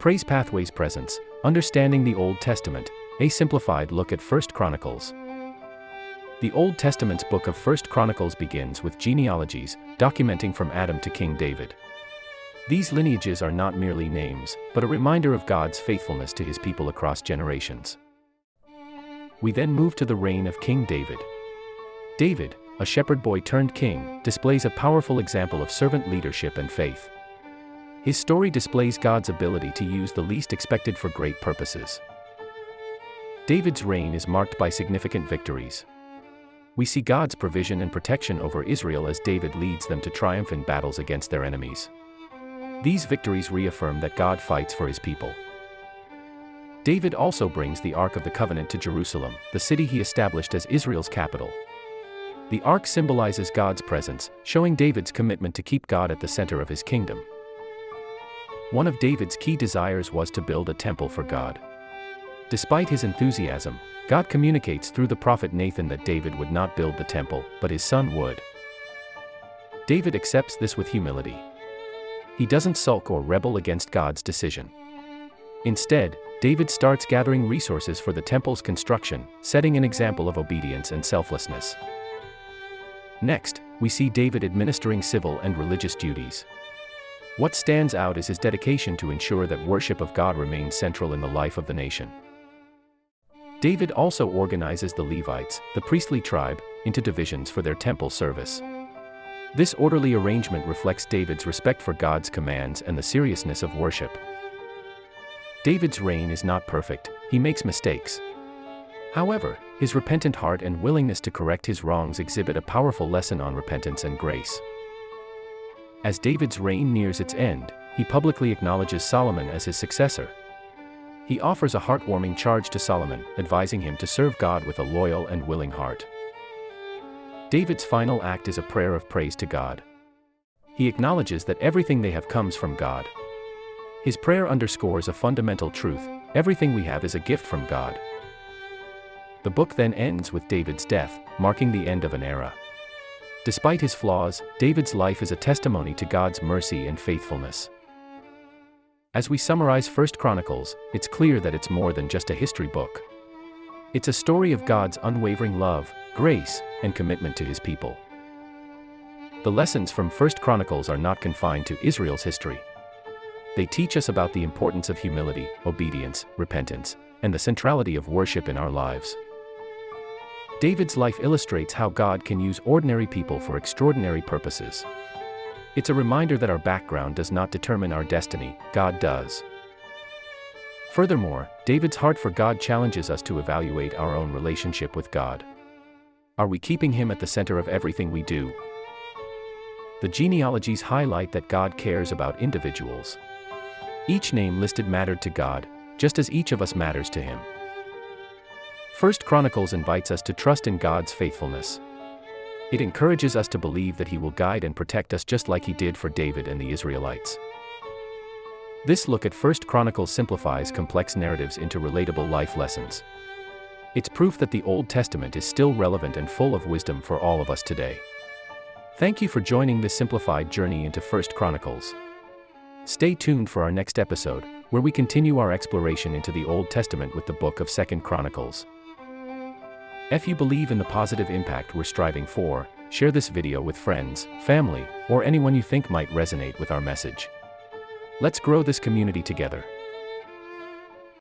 Praise Pathways presents Understanding the Old Testament, a simplified look at 1 Chronicles. The Old Testament's book of 1 Chronicles begins with genealogies, documenting from Adam to King David. These lineages are not merely names, but a reminder of God's faithfulness to his people across generations. We then move to the reign of King David. David, a shepherd boy turned king, displays a powerful example of servant leadership and faith. His story displays God's ability to use the least expected for great purposes. David's reign is marked by significant victories. We see God's provision and protection over Israel as David leads them to triumph in battles against their enemies. These victories reaffirm that God fights for his people. David also brings the Ark of the Covenant to Jerusalem, the city he established as Israel's capital. The Ark symbolizes God's presence, showing David's commitment to keep God at the center of his kingdom. One of David's key desires was to build a temple for God. Despite his enthusiasm, God communicates through the prophet Nathan that David would not build the temple, but his son would. David accepts this with humility. He doesn't sulk or rebel against God's decision. Instead, David starts gathering resources for the temple's construction, setting an example of obedience and selflessness. Next, we see David administering civil and religious duties. What stands out is his dedication to ensure that worship of God remains central in the life of the nation. David also organizes the Levites, the priestly tribe, into divisions for their temple service. This orderly arrangement reflects David's respect for God's commands and the seriousness of worship. David's reign is not perfect, he makes mistakes. However, his repentant heart and willingness to correct his wrongs exhibit a powerful lesson on repentance and grace. As David's reign nears its end, he publicly acknowledges Solomon as his successor. He offers a heartwarming charge to Solomon, advising him to serve God with a loyal and willing heart. David's final act is a prayer of praise to God. He acknowledges that everything they have comes from God. His prayer underscores a fundamental truth: everything we have is a gift from God. The book then ends with David's death, marking the end of an era. Despite his flaws, David's life is a testimony to God's mercy and faithfulness. As we summarize 1 Chronicles, it's clear that it's more than just a history book. It's a story of God's unwavering love, grace, and commitment to his people. The lessons from 1 Chronicles are not confined to Israel's history. They teach us about the importance of humility, obedience, repentance, and the centrality of worship in our lives. David's life illustrates how God can use ordinary people for extraordinary purposes. It's a reminder that our background does not determine our destiny, God does. Furthermore, David's heart for God challenges us to evaluate our own relationship with God. Are we keeping him at the center of everything we do? The genealogies highlight that God cares about individuals. Each name listed mattered to God, just as each of us matters to him. 1 Chronicles invites us to trust in God's faithfulness. It encourages us to believe that he will guide and protect us just like he did for David and the Israelites. This look at 1 Chronicles simplifies complex narratives into relatable life lessons. It's proof that the Old Testament is still relevant and full of wisdom for all of us today. Thank you for joining this simplified journey into 1 Chronicles. Stay tuned for our next episode, where we continue our exploration into the Old Testament with the book of 2 Chronicles. If you believe in the positive impact we're striving for, share this video with friends, family, or anyone you think might resonate with our message. Let's grow this community together.